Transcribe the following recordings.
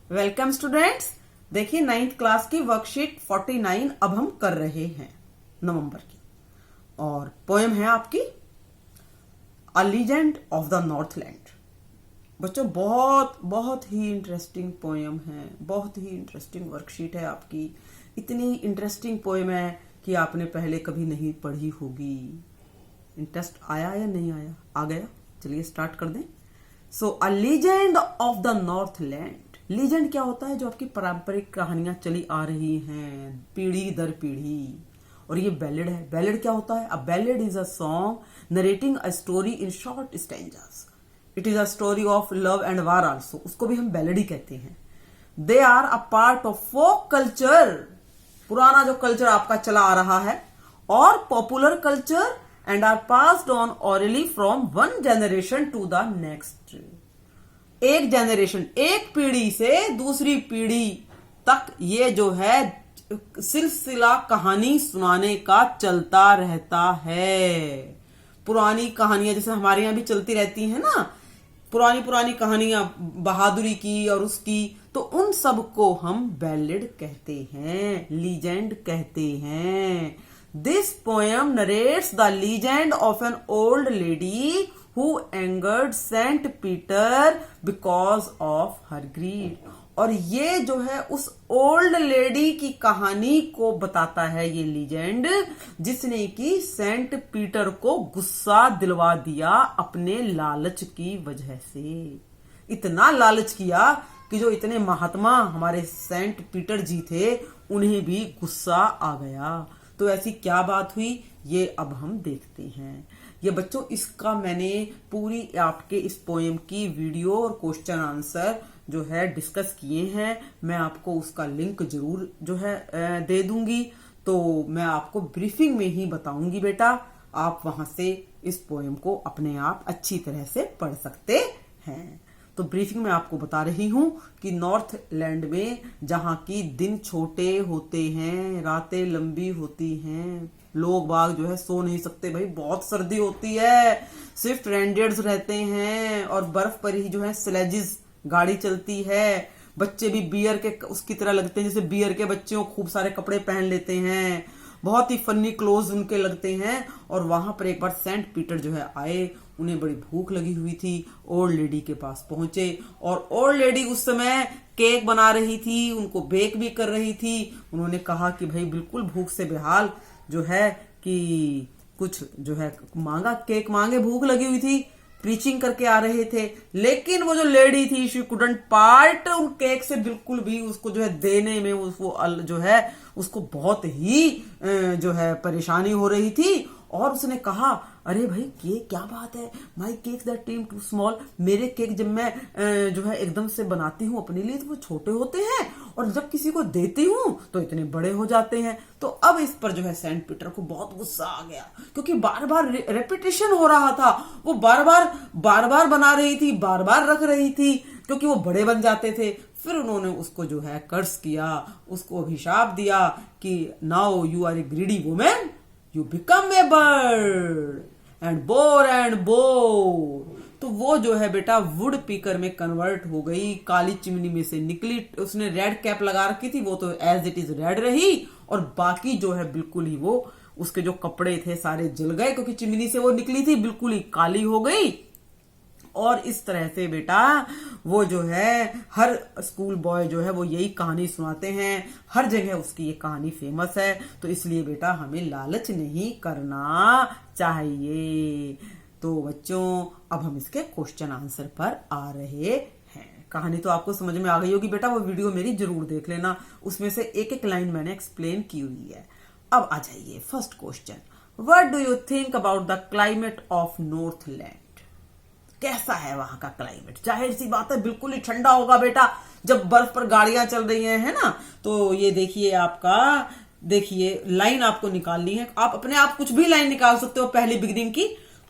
Welcome students. देखिए 9th class की worksheet 49 अब हम कर रहे हैं नवंबर की, और पोएम है आपकी अ लीजेंड ऑफ द नॉर्थलैंड। बच्चों बहुत बहुत ही इंटरेस्टिंग पोएम है, बहुत ही इंटरेस्टिंग वर्कशीट है आपकी। इतनी इंटरेस्टिंग पोएम है कि आपने पहले कभी नहीं पढ़ी होगी। इंटरेस्ट आया या नहीं आया? आ गया। चलिए स्टार्ट कर दें। So a legend of the Northland. Legend क्या होता है? जो आपकी पारंपरिक कहानियां चली आ रही हैं पीढ़ी दर पीढ़ी। और ये बैलेड है। बैलेड क्या होता है? A ballad is a song narrating a story in short stanzas. It is a story of love and war also. उसको भी हम बैलेड ही कहते हैं। They are a part of folk culture. पुराना जो कल्चर आपका चला आ रहा है, और popular culture, and are passed on orally from one generation to the next. एक जनरेशन, एक पीढ़ी से दूसरी पीढ़ी तक ये जो है सिलसिला कहानी सुनाने का चलता रहता है। पुरानी कहानियां जैसे हमारे यहां भी चलती रहती हैं ना, पुरानी पुरानी कहानियां बहादुरी की और उसकी, तो उन सब को हम बैलेड कहते हैं, लीजेंड कहते हैं। This poem narrates the legend of N old lady who angered Saint Peter because of her greed। और ये जो है उस ओल्ड लेडी की कहानी को बताता है ये लीजेंड, जिसने कि सेंट पीटर को गुस्सा दिलवा दिया अपने लालच की वजह से। इतना लालच किया कि जो इतने महात्मा हमारे सेंट पीटर जी थे उन्हें भी गुस्सा आ गया। तो ऐसी क्या बात हुई ये अब हम देखते हैं। ये बच्चों इसका मैंने पूरी आपके इस पोएम की वीडियो और क्वेश्चन आंसर जो है डिस्कस किए हैं। मैं आपको उसका लिंक जरूर जो है दे दूंगी। तो मैं आपको ब्रीफिंग में ही बताऊंगी बेटा, आप वहां से इस पोएम को अपने आप अच्छी तरह से पढ़ सकते हैं। तो ब्रीफिंग में आपको बता रही हूं कि नॉर्थ लैंड में जहां की दिन छोटे होते हैं, रातें लंबी होती हैं, लोग बाग जो है सो नहीं सकते भाई, बहुत सर्दी होती है, सिर्फ रेनडेयर्स रहते हैं, और बर्फ पर ही जो है स्लेजिस गाड़ी चलती है। बच्चे भी बियर के उसकी तरह लगते हैं, जैसे बियर के बच्चों खूब सारे कपड़े पहन लेते हैं, बहुत ही फनी क्लोज उनके लगते हैं। और वहां पर एक बार सेंट पीटर जो है आए, उन्हें बड़ी भूख लगी हुई थी, ओल्ड लेडी के पास पहुंचे, और ओल्ड लेडी उस समय केक बना रही थी, उनको बेक भी कर रही थी। उन्होंने कहा कि भाई बिल्कुल भूख से बेहाल जो है कि कुछ जो है मांगा, केक मांगे, भूख लगी हुई थी, प्रीचिंग करके आ रहे थे। लेकिन वो जो लेडी थी शी कुडंट पार्ट उन केक से बिल्कुल भी, उसको जो है देने में वो जो है उसको बहुत ही जो है परेशानी हो रही थी। और उसने कहा अरे भाई केक क्या बात है, my cake that seem too small. मेरे केक जब मैं जो है एकदम से बनाती हूँ अपने लिए तो वो छोटे होते हैं, और जब किसी को देती हूँ तो इतने बड़े हो जाते हैं। तो अब इस पर जो है सेंट पीटर को बहुत गुस्सा आ गया, क्योंकि बार बार रेपिटेशन हो रहा था। वो बार बार बना रही थी, बार बार रख रही थी, क्योंकि वो बड़े बन जाते थे। फिर उन्होंने उसको जो है कर्स किया, उसको अभिशाप दिया कि now you are a greedy women, you become a bird and bore. तो वो जो है बेटा वुड पीकर में कन्वर्ट हो गई, काली चिमनी में से निकली। उसने रेड कैप लगा रखी थी, वो तो एज इट इज रेड रही, और बाकी जो है बिल्कुल ही वो उसके जो कपड़े थे सारे जल गए, क्योंकि चिमनी से वो निकली थी, बिल्कुल ही काली हो गई। और इस तरह से बेटा वो जो है हर स्कूल बॉय जो है वो यही कहानी सुनाते हैं, हर जगह उसकी ये कहानी फेमस है। तो इसलिए बेटा हमें लालच नहीं करना चाहिए। तो बच्चों अब हम इसके क्वेश्चन आंसर पर आ रहे हैं। कहानी तो आपको समझ में आ गई होगी बेटा, वो वीडियो मेरी जरूर देख लेना, उसमें से एक एक लाइन मैंने एक्सप्लेन की हुई है। अब आ जाइए first question, what do you think about the climate of Northland. कैसा है वहां का क्लाइमेट? जाहिर सी बात है बिल्कुल ही ठंडा होगा बेटा, जब बर्फ पर गाड़ियां चल रही है ना। तो ये देखिए आपका, देखिए लाइन आपको निकालनी है। आप अपने आप कुछ भी लाइन निकाल सकते हो पहली बिगिनिंग की,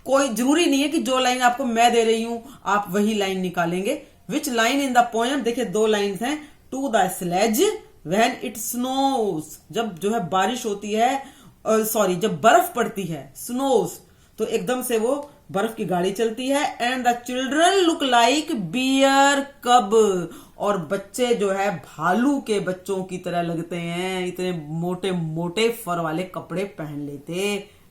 कोई जरूरी नहीं है कि जो लाइन आपको मैं दे रही हूं आप वही लाइन निकालेंगे। Which line in the poem, देखिए दो लाइन्स हैं। To the sledge when it snows, जब जो है बारिश होती है, सॉरी जब बर्फ पड़ती है, स्नोज, तो एकदम से वो बर्फ की गाड़ी चलती है। And the children look like bear cub, और बच्चे जो है भालू के बच्चों की तरह लगते हैं, इतने मोटे मोटे फर वाले कपड़े पहन लेते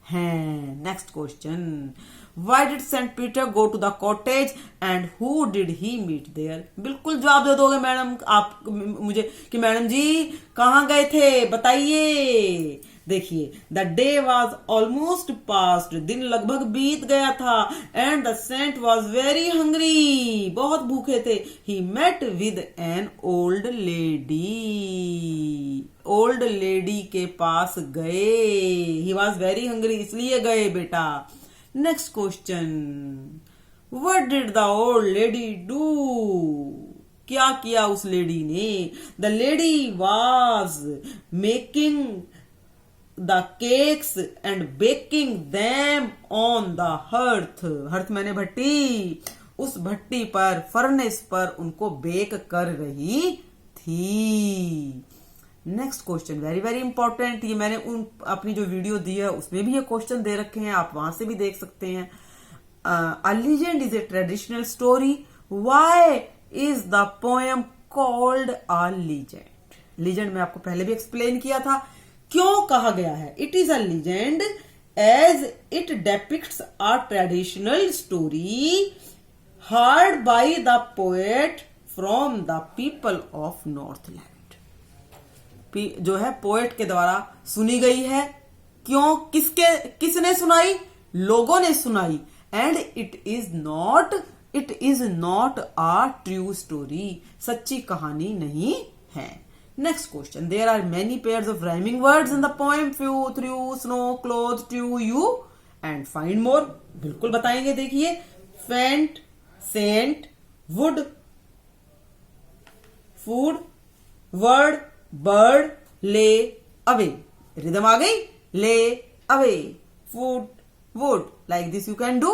हैं। Next question, Why did Saint Peter go to the cottage and who did he meet there? बिल्कुल जवाब दे दोगे मैडम आप मुझे कि मैडम जी कहाँ गए थे, बताइए। देखिए, the day was almost past, दिन लगभग बीत गया था, and the saint was very hungry, बहुत भूखे थे। He met with an old lady, old lady के पास गए। ही वॉज वेरी हंग्री, इसलिए गए बेटा। Next question, what did the old lady do? क्या किया उस लेडी ने? The lady was making the cakes and baking them on the hearth. Hearth मैंने भट्टी, उस भट्टी पर, फर्नेस पर उनको बेक कर रही थी। Next question very very important, ये मैंने अपनी जो वीडियो दी है उसमें भी ये क्वेश्चन दे रखे हैं, आप वहां से भी देख सकते हैं। A legend is a traditional story, why is the poem called a legend? Legend में आपको पहले भी एक्सप्लेन किया था, क्यों कहा गया है। It is a legend as it depicts a traditional story heard by the poet from the people of Northland. जो है पोएट के द्वारा सुनी गई है। क्यों, किसने सुनाई? लोगों ने सुनाई। And it is not a true story, सच्ची कहानी नहीं है। Next question, there are many pairs of rhyming words in the poem, few, through, snow, cloth, true, you and find more. बिल्कुल बताएंगे, देखिए, faint, saint, wood, food, word, bird, lay, away. Rhythm आ गई, lay, away, food, wood. Like this you can do.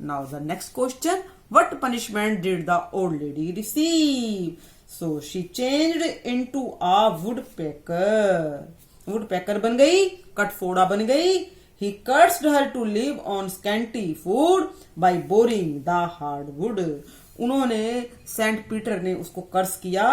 Now the next question, what punishment did the old lady receive? So she changed into a woodpecker. Woodpecker बन गई, कटफोड़ा बन गई। He cursed her to live on scanty food by boring the hardwood. उन्होंने, Saint Peter ने उसको कर्स किया,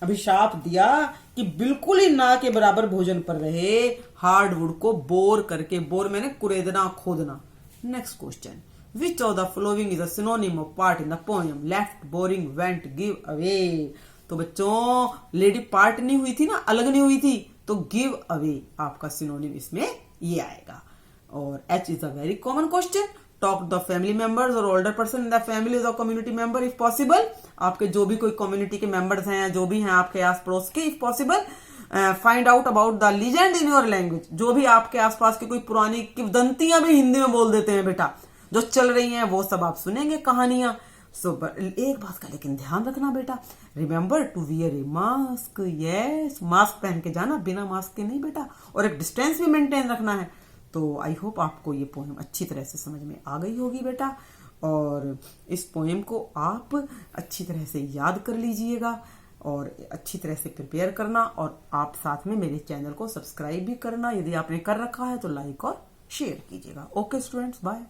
अभिशाप दिया कि बिल्कुल ही ना के बराबर भोजन पर रहे, हार्डवुड को बोर करके। बोर मैंने कुरेदना, खोदना। Next question, which of the following is a synonym of part in the poem? Left, boring, went, give away. तो बच्चों, लेडी पार्ट नहीं हुई थी ना, अलग नहीं हुई थी, तो गिव अवे आपका सिनोनिम इसमें ये आएगा। और H is a very common question, talk the family members और older person in the family और कम्युनिटी मेंबर इफ पॉसिबल। आपके जो भी कोई कम्युनिटी के मेंबर्स हैं, जो भी हैं आपके आस पड़ोस के, if possible find out about the legend in your language. जो भी आपके आसपास की कोई पुरानी किंवदंतियां भी हिंदी में बोल देते हैं बेटा, जो चल रही हैं वो सब आप सुनेंगे कहानियां। सो एक बात का लेकिन ध्यान रखना बेटा, remember to wear a mask. Yes, mask पहन के जाना, बिना मास्क के नहीं बेटा, और एक डिस्टेंस भी मेंटेन रखना है। तो आई होप आपको ये पोएम अच्छी तरह से समझ में आ गई होगी बेटा, और इस पोएम को आप अच्छी तरह से याद कर लीजिएगा और अच्छी तरह से प्रिपेयर करना, और आप साथ में मेरे चैनल को सब्सक्राइब भी करना। यदि आपने कर रखा है तो लाइक और शेयर कीजिएगा। Okay students, bye.